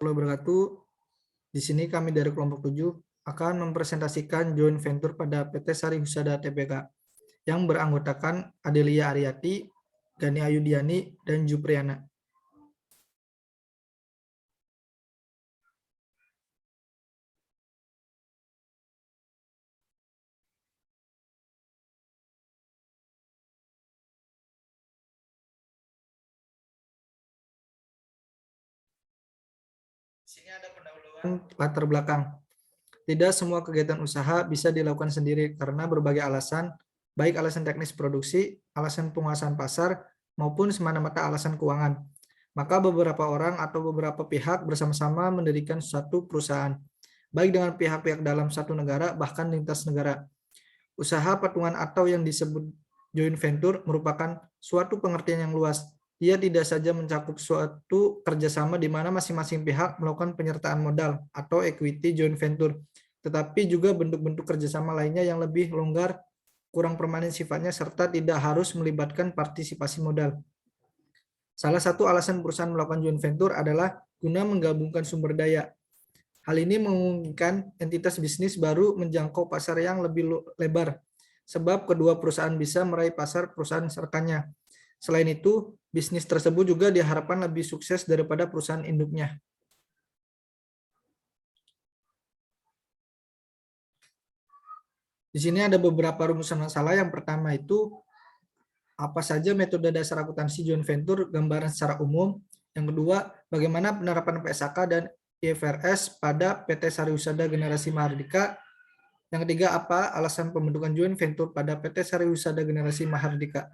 wabarakatuh. Di sini kami dari kelompok 7 akan mempresentasikan joint venture pada PT Sari Husada Tbk yang beranggotakan Adelia Aryati, Gani Ayudiani, dan Jupriana. Di sini ada pendahuluan latar belakang. Tidak semua kegiatan usaha bisa dilakukan sendiri karena berbagai alasan, baik alasan teknis produksi, alasan penguasaan pasar, maupun semata-mata alasan keuangan. Maka beberapa orang atau beberapa pihak bersama-sama mendirikan suatu perusahaan, baik dengan pihak-pihak dalam satu negara bahkan lintas negara. Usaha patungan atau yang disebut joint venture merupakan suatu pengertian yang luas. Ia tidak saja mencakup suatu kerjasama di mana masing-masing pihak melakukan penyertaan modal atau equity joint venture, tetapi juga bentuk-bentuk kerjasama lainnya yang lebih longgar, kurang permanen sifatnya, serta tidak harus melibatkan partisipasi modal. Salah satu alasan perusahaan melakukan joint venture adalah guna menggabungkan sumber daya. Hal ini memungkinkan entitas bisnis baru menjangkau pasar yang lebih lebar, sebab kedua perusahaan bisa meraih pasar perusahaan rekannya. Selain itu, bisnis tersebut juga diharapkan lebih sukses daripada perusahaan induknya. Di sini ada beberapa rumusan masalah. Yang pertama itu, apa saja metode dasar akuntansi joint venture, gambaran secara umum. Yang kedua, bagaimana penerapan PSAK dan IFRS pada PT Sari Husada Generasi Mahardika. Yang ketiga, apa alasan pembentukan joint venture pada PT Sari Husada Generasi Mahardika.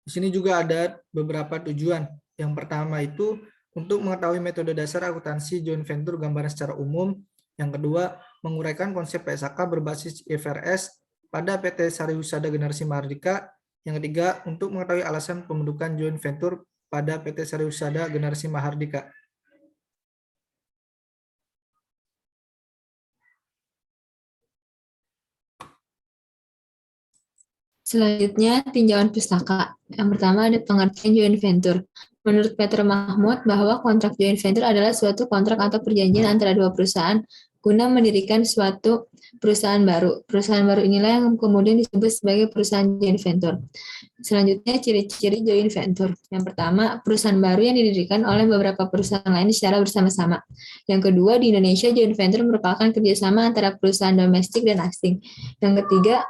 Di sini juga ada beberapa tujuan. Yang pertama itu untuk mengetahui metode dasar akuntansi joint venture gambaran secara umum. Yang kedua, menguraikan konsep PSAK berbasis IFRS pada PT Sari Husada Generasi Mahardika. Yang ketiga, untuk mengetahui alasan pembentukan joint venture pada PT Sari Husada Generasi Mahardika. Selanjutnya, tinjauan pustaka. Yang pertama ada pengertian joint venture. Menurut Peter Mahmud, bahwa kontrak joint venture adalah suatu kontrak atau perjanjian antara dua perusahaan guna mendirikan suatu perusahaan baru. Perusahaan baru inilah yang kemudian disebut sebagai perusahaan joint venture. Selanjutnya, ciri-ciri joint venture. Yang pertama, perusahaan baru yang didirikan oleh beberapa perusahaan lain secara bersama-sama. Yang kedua, di Indonesia, joint venture merupakan kerjasama antara perusahaan domestik dan asing. Yang ketiga,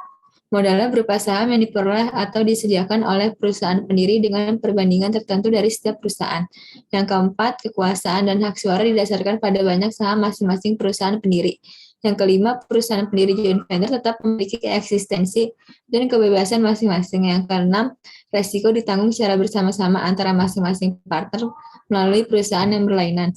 modalnya berupa saham yang diperoleh atau disediakan oleh perusahaan pendiri dengan perbandingan tertentu dari setiap perusahaan. Yang keempat, kekuasaan dan hak suara didasarkan pada banyak saham masing-masing perusahaan pendiri. Yang kelima, perusahaan pendiri joint venture tetap memiliki eksistensi dan kebebasan masing-masing. Yang keenam, resiko ditanggung secara bersama-sama antara masing-masing partner melalui perusahaan yang berlainan.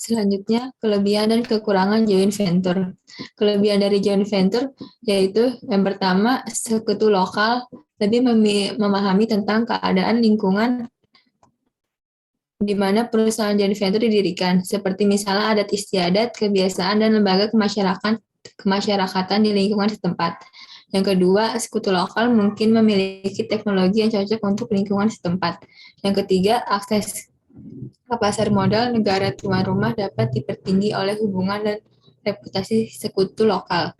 Selanjutnya, kelebihan dan kekurangan joint venture. Kelebihan dari joint venture yaitu yang pertama, sekutu lokal lebih memahami tentang keadaan lingkungan di mana perusahaan joint venture didirikan, seperti misalnya adat istiadat, kebiasaan, dan lembaga kemasyarakatan di lingkungan setempat. Yang kedua, sekutu lokal mungkin memiliki teknologi yang cocok untuk lingkungan setempat. Yang ketiga, akses ke pasar modal negara tuan rumah dapat dipertinggi oleh hubungan dan reputasi sekutu lokal.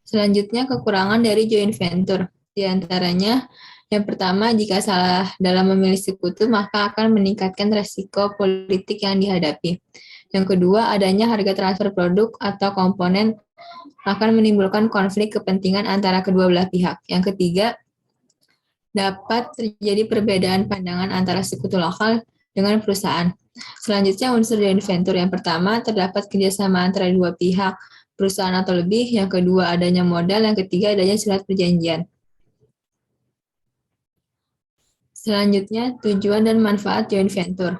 Selanjutnya, kekurangan dari joint venture. Di antaranya, yang pertama, jika salah dalam memilih sekutu, maka akan meningkatkan resiko politik yang dihadapi. Yang kedua, adanya harga transfer produk atau komponen akan menimbulkan konflik kepentingan antara kedua belah pihak. Yang ketiga, dapat terjadi perbedaan pandangan antara sekutu lokal dengan perusahaan. Selanjutnya, unsur joint venture. Yang pertama, terdapat kerjasama antara dua pihak, perusahaan atau lebih. Yang kedua, adanya modal. Yang ketiga, adanya surat perjanjian. Selanjutnya, tujuan dan manfaat joint venture.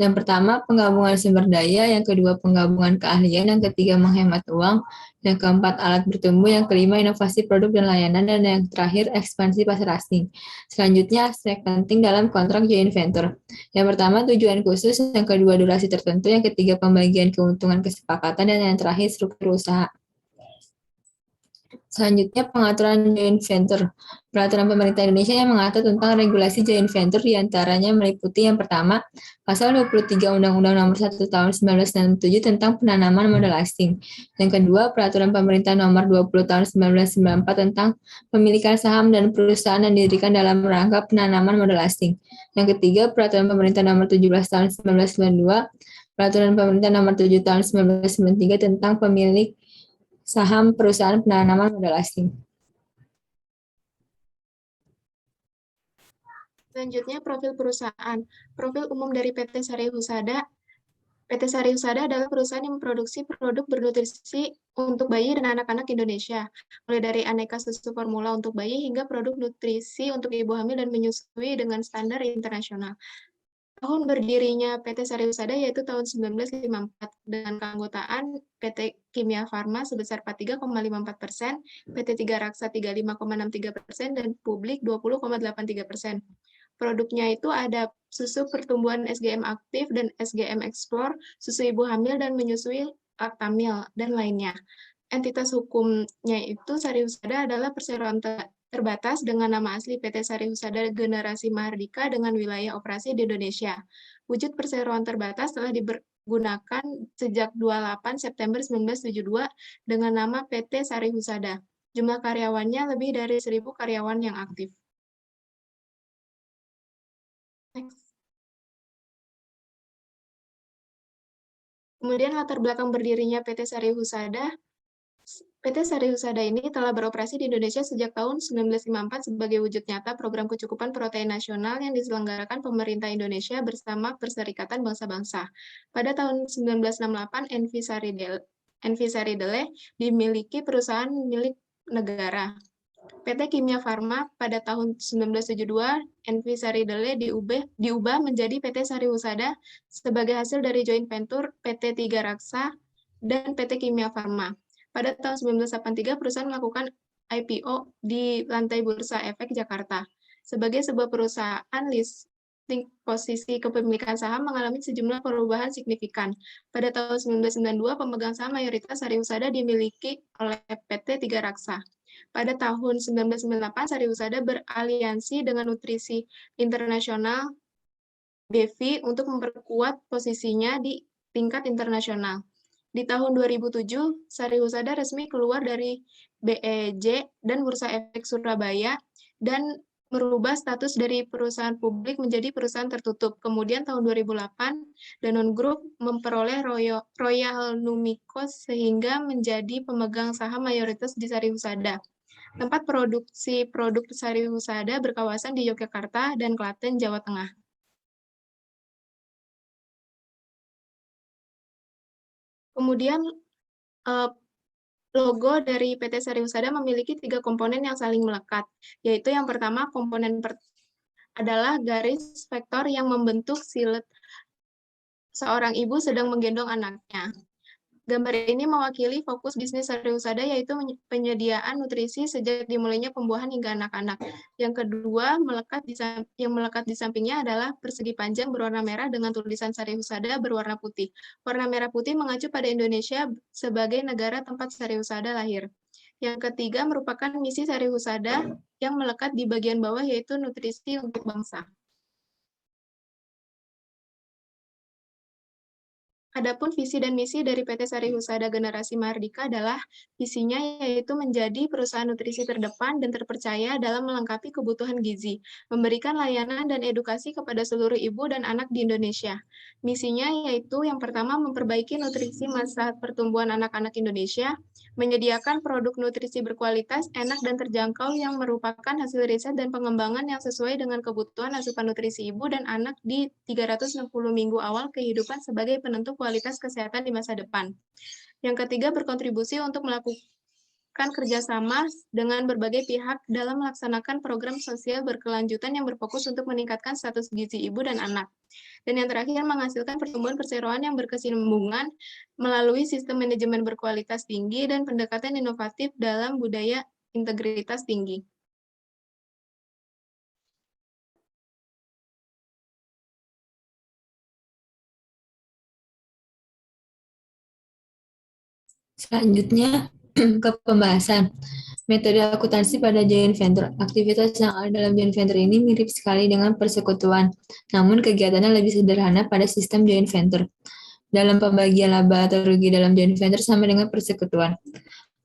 Yang pertama, penggabungan sumber daya. Yang kedua, penggabungan keahlian. Yang ketiga, menghemat uang. Yang keempat, alat bertumbuh. Yang kelima, inovasi produk dan layanan. Dan yang terakhir, ekspansi pasar asing. Selanjutnya, aspek penting dalam kontrak joint venture. Yang pertama, tujuan khusus. Yang kedua, durasi tertentu. Yang ketiga, pembagian keuntungan kesepakatan. Dan yang terakhir, struktur usaha. Selanjutnya, pengaturan joint venture. Peraturan pemerintah Indonesia yang mengatur tentang regulasi joint venture diantaranya meliputi yang pertama, Pasal 23 Undang-Undang Nomor 1 Tahun 1967 tentang penanaman modal asing. Yang kedua, Peraturan Pemerintah Nomor 20 Tahun 1994 tentang pemilikan saham dan perusahaan yang didirikan dalam rangka penanaman modal asing. Yang ketiga, Peraturan Pemerintah Nomor 17 Tahun 1992, Peraturan Pemerintah Nomor 7 Tahun 1993 tentang pemilik saham perusahaan penanaman modal asing. Selanjutnya, profil perusahaan. Profil umum dari PT Sari Husada. PT Sari Husada adalah perusahaan yang memproduksi produk bernutrisi untuk bayi dan anak-anak Indonesia, mulai dari aneka susu formula untuk bayi hingga produk nutrisi untuk ibu hamil dan menyusui dengan standar internasional. Tahun berdirinya PT Sari Husada yaitu tahun 1954 dengan keanggotaan PT Kimia Farma sebesar 43,54%, PT Tiga Raksa 35,63%, dan Publik 20,83%. Produknya itu ada susu pertumbuhan SGM aktif dan SGM Explore, susu ibu hamil dan menyusui Lactamil, dan lainnya. Entitas hukumnya itu Sari Husada adalah perseroan terbatas dengan nama asli PT Sari Husada Generasi Mahardika dengan wilayah operasi di Indonesia. Wujud perseroan terbatas telah digunakan sejak 28 September 1972 dengan nama PT Sari Husada. Jumlah karyawannya lebih dari 1.000 karyawan yang aktif. Next. Kemudian latar belakang berdirinya PT Sari Husada. PT Sari Husada ini telah beroperasi di Indonesia sejak tahun 1954 sebagai wujud nyata program kecukupan protein nasional yang diselenggarakan pemerintah Indonesia bersama Perserikatan Bangsa-Bangsa. Pada tahun 1968, Envi Saridele dimiliki perusahaan milik negara. PT Kimia Farma pada tahun 1972, Envi Saridele diubah menjadi PT Sari Husada sebagai hasil dari joint venture PT Tiga Raksa dan PT Kimia Farma. Pada tahun 1983, perusahaan melakukan IPO di lantai Bursa Efek Jakarta. Sebagai sebuah perusahaan listing, posisi kepemilikan saham mengalami sejumlah perubahan signifikan. Pada tahun 1992, pemegang saham mayoritas Sari Husada dimiliki oleh PT Tiga Raksa. Pada tahun 1998, Sari Husada beraliansi dengan Nutrisi Internasional BEVI untuk memperkuat posisinya di tingkat internasional. Di tahun 2007, Sari Husada resmi keluar dari BEJ dan Bursa Efek Surabaya dan merubah status dari perusahaan publik menjadi perusahaan tertutup. Kemudian tahun 2008, Danone Group memperoleh Royal Numiko sehingga menjadi pemegang saham mayoritas di Sari Husada. Tempat produksi produk Sari Husada berkawasan di Yogyakarta dan Klaten, Jawa Tengah. Kemudian logo dari PT Sari Husada memiliki 3 komponen yang saling melekat, yaitu yang pertama komponen adalah garis vektor yang membentuk silet seorang ibu sedang menggendong anaknya. Gambar ini mewakili fokus bisnis Sari Husada, yaitu penyediaan nutrisi sejak dimulainya pembuahan hingga anak-anak. Yang kedua, yang melekat di sampingnya adalah persegi panjang berwarna merah dengan tulisan Sari Husada berwarna putih. Warna merah putih mengacu pada Indonesia sebagai negara tempat Sari Husada lahir. Yang ketiga merupakan misi Sari Husada yang melekat di bagian bawah, yaitu nutrisi untuk bangsa. Adapun visi dan misi dari PT Sari Husada Generasi Mahardika adalah visinya yaitu menjadi perusahaan nutrisi terdepan dan terpercaya dalam melengkapi kebutuhan gizi, memberikan layanan dan edukasi kepada seluruh ibu dan anak di Indonesia. Misinya yaitu yang pertama memperbaiki nutrisi masa pertumbuhan anak-anak Indonesia, menyediakan produk nutrisi berkualitas, enak dan terjangkau yang merupakan hasil riset dan pengembangan yang sesuai dengan kebutuhan asupan nutrisi ibu dan anak di 360 minggu awal kehidupan sebagai penentu kualitas kesehatan di masa depan. Yang ketiga, berkontribusi untuk melakukan kerjasama dengan berbagai pihak dalam melaksanakan program sosial berkelanjutan yang berfokus untuk meningkatkan status gizi ibu dan anak. Dan yang terakhir, menghasilkan pertumbuhan perseroan yang berkesinambungan melalui sistem manajemen berkualitas tinggi dan pendekatan inovatif dalam budaya integritas tinggi. Selanjutnya ke pembahasan. Metode akuntansi pada joint venture. Aktivitas yang ada dalam joint venture ini mirip sekali dengan persekutuan, namun kegiatannya lebih sederhana pada sistem joint venture. Dalam pembagian laba atau rugi dalam joint venture sama dengan persekutuan.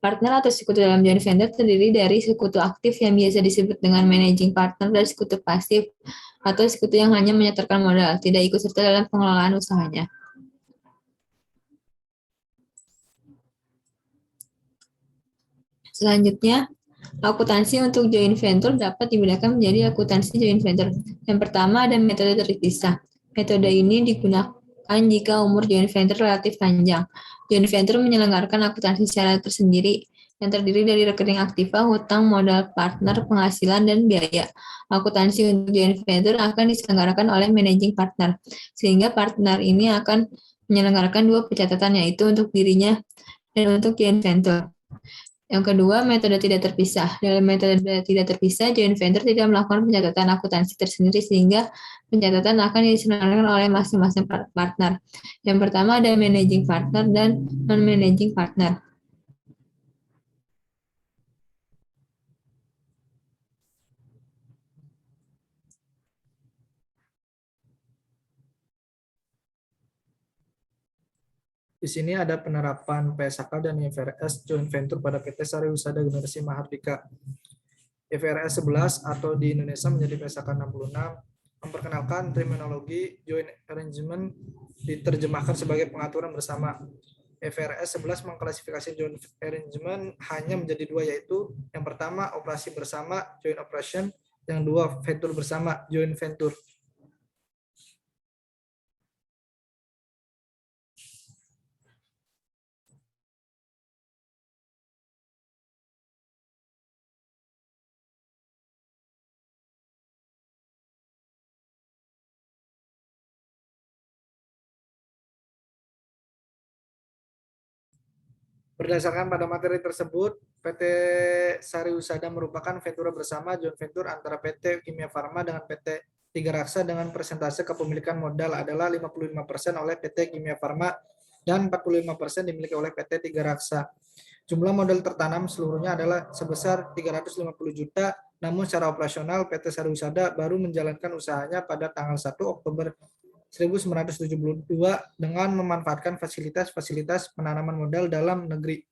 Partner atau sekutu dalam joint venture terdiri dari sekutu aktif yang biasa disebut dengan managing partner dan sekutu pasif atau sekutu yang hanya menyetorkan modal, tidak ikut serta dalam pengelolaan usahanya. Selanjutnya, akuntansi untuk joint venture dapat dibedakan menjadi akuntansi joint venture. Yang pertama ada metode terpisah. Metode ini digunakan jika umur joint venture relatif panjang. Joint venture menyelenggarakan akuntansi secara tersendiri yang terdiri dari rekening aktiva, hutang, modal partner, penghasilan, dan biaya. Akuntansi untuk joint venture akan diselenggarakan oleh managing partner, sehingga partner ini akan menyelenggarakan dua pencatatan, yaitu untuk dirinya dan untuk joint venture. Yang kedua, metode tidak terpisah. Dalam metode tidak terpisah, joint venture tidak melakukan pencatatan akuntansi tersendiri sehingga pencatatan akan diselenggarakan oleh masing-masing partner. Yang pertama ada managing partner dan non-managing partner. Di sini ada penerapan PSAK dan IFRS joint venture pada PT Sari Husada Generasi Mahardika. IFRS 11 atau di Indonesia menjadi PSAK 66 memperkenalkan terminologi joint arrangement diterjemahkan sebagai pengaturan bersama. IFRS 11 mengklasifikasi joint arrangement hanya menjadi dua, yaitu yang pertama operasi bersama joint operation, yang dua venture bersama joint venture. Berdasarkan pada materi tersebut, PT Sari Husada merupakan venture bersama joint venture antara PT Kimia Farma dengan PT Tiga Raksa dengan persentase kepemilikan modal adalah 55% oleh PT Kimia Farma dan 45% dimiliki oleh PT Tiga Raksa. Jumlah modal tertanam seluruhnya adalah sebesar 350 juta, namun secara operasional PT Sari Husada baru menjalankan usahanya pada tanggal 1 Oktober 1972 dengan memanfaatkan fasilitas-fasilitas penanaman modal dalam negeri.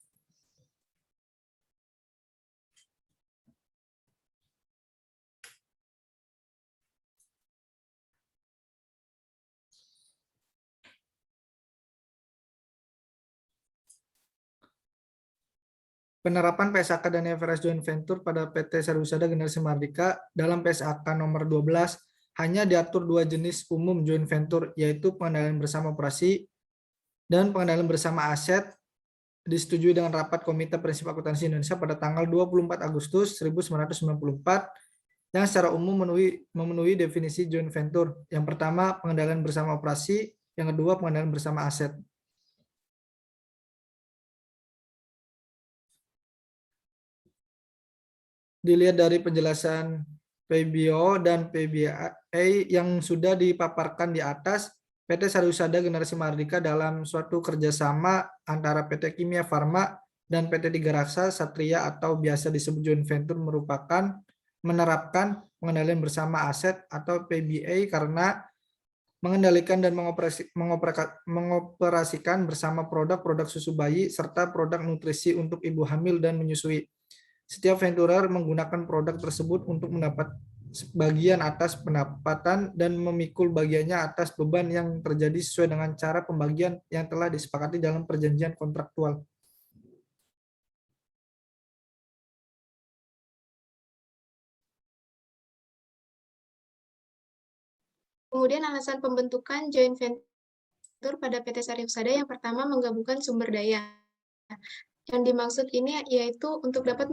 Penerapan PSAK dan IFRS joint venture pada PT Sari Husada Generasi Mahardika dalam PSAK nomor 12 hanya diatur dua jenis umum joint venture, yaitu pengendalian bersama operasi dan pengendalian bersama aset, disetujui dengan rapat Komite Prinsip Akuntansi Indonesia pada tanggal 24 Agustus 1994 yang secara umum memenuhi definisi joint venture. Yang pertama, pengendalian bersama operasi, yang kedua, pengendalian bersama aset. Dilihat dari penjelasan PBO dan PBA yang sudah dipaparkan di atas, PT Sari Husada Generasi Mahardika dalam suatu kerjasama antara PT Kimia Farma dan PT Tiga Raksa Satria atau biasa disebut joint venture merupakan menerapkan pengendalian bersama aset atau PBA karena mengendalikan dan mengoperasikan bersama produk-produk susu bayi serta produk nutrisi untuk ibu hamil dan menyusui. Setiap venturer menggunakan produk tersebut untuk mendapat bagian atas pendapatan dan memikul bagiannya atas beban yang terjadi sesuai dengan cara pembagian yang telah disepakati dalam perjanjian kontraktual. Kemudian alasan pembentukan joint venture pada PT Sari Husada yang pertama menggabungkan sumber daya. Yang dimaksud ini yaitu untuk dapat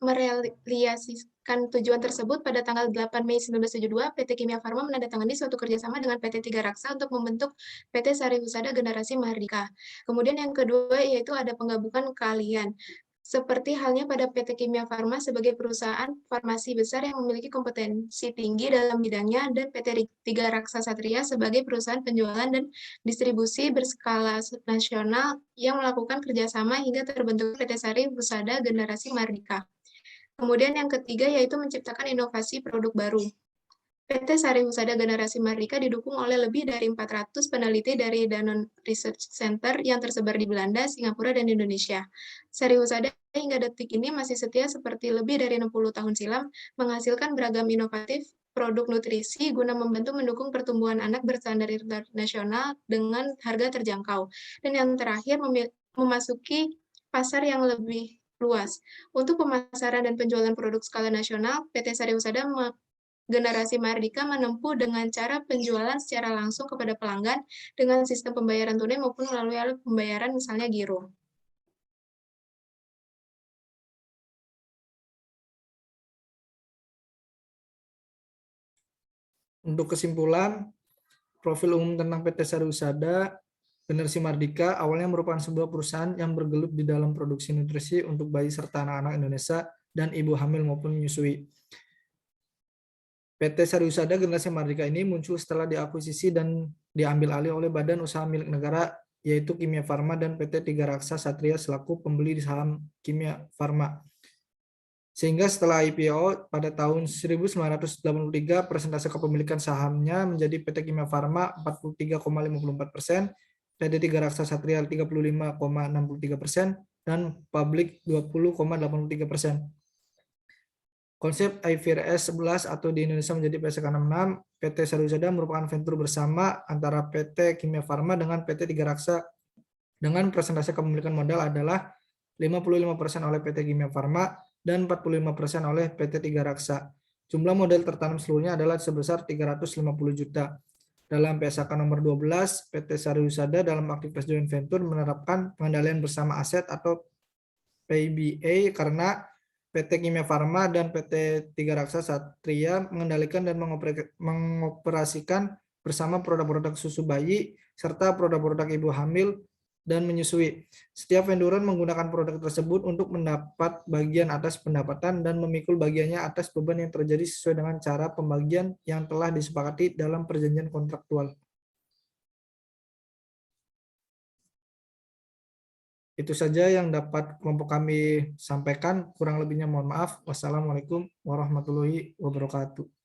merealisasikan tujuan tersebut pada tanggal 8 Mei 1972, PT Kimia Farma menandatangani suatu kerjasama dengan PT Tiga Raksa untuk membentuk PT Sari Husada Generasi Mahardika. Kemudian yang kedua yaitu ada penggabungan keahlian. Seperti halnya pada PT Kimia Farma sebagai perusahaan farmasi besar yang memiliki kompetensi tinggi dalam bidangnya dan PT Tiga Raksa Satria sebagai perusahaan penjualan dan distribusi berskala nasional yang melakukan kerjasama hingga terbentuk PT Sari Husada Generasi Mahardika. Kemudian yang ketiga yaitu menciptakan inovasi produk baru. PT Sari Husada Generasi Mardika didukung oleh lebih dari 400 peneliti dari Danone Research Center yang tersebar di Belanda, Singapura, dan Indonesia. Sari Husada hingga detik ini masih setia seperti lebih dari 60 tahun silam, menghasilkan beragam inovatif produk nutrisi guna membantu mendukung pertumbuhan anak berstandar internasional dengan harga terjangkau. Dan yang terakhir, memasuki pasar yang lebih luas. Untuk pemasaran dan penjualan produk skala nasional, PT Sari Husada Generasi Mardika menempuh dengan cara penjualan secara langsung kepada pelanggan dengan sistem pembayaran tunai maupun melalui alat pembayaran misalnya giro. Untuk kesimpulan, profil umum tentang PT Sari Husada Generasi Mardika awalnya merupakan sebuah perusahaan yang bergelut di dalam produksi nutrisi untuk bayi serta anak-anak Indonesia dan ibu hamil maupun menyusui. PT Sari Husada Generasi Mardika ini muncul setelah diakuisisi dan diambil alih oleh badan usaha milik negara yaitu Kimia Farma dan PT Tiga Raksa Satria selaku pembeli saham Kimia Farma. Sehingga setelah IPO pada tahun 1983 persentase kepemilikan sahamnya menjadi PT Kimia Farma 43,54%, PT Tiga Raksa Satria 35,63%, dan Publik 20,83%. Konsep IFRS 11 atau di Indonesia menjadi PSK 66, PT Sari Husada merupakan venture bersama antara PT Kimia Farma dengan PT Tiga Raksa dengan persentase kepemilikan modal adalah 55% oleh PT Kimia Farma dan 45% oleh PT Tiga Raksa. Jumlah modal tertanam seluruhnya adalah sebesar 350 juta. Dalam PSK nomor 12, PT Sari Husada dalam aktivitas joint venture menerapkan pengendalian bersama aset atau PBA karena PT Kimia Farma dan PT Tiga Raksa Satria mengendalikan dan mengoperasikan bersama produk-produk susu bayi serta produk-produk ibu hamil dan menyusui. Setiap vendoran menggunakan produk tersebut untuk mendapat bagian atas pendapatan dan memikul bagiannya atas beban yang terjadi sesuai dengan cara pembagian yang telah disepakati dalam perjanjian kontraktual. Itu saja yang dapat kelompok kami sampaikan. Kurang lebihnya mohon maaf. Wassalamualaikum warahmatullahi wabarakatuh.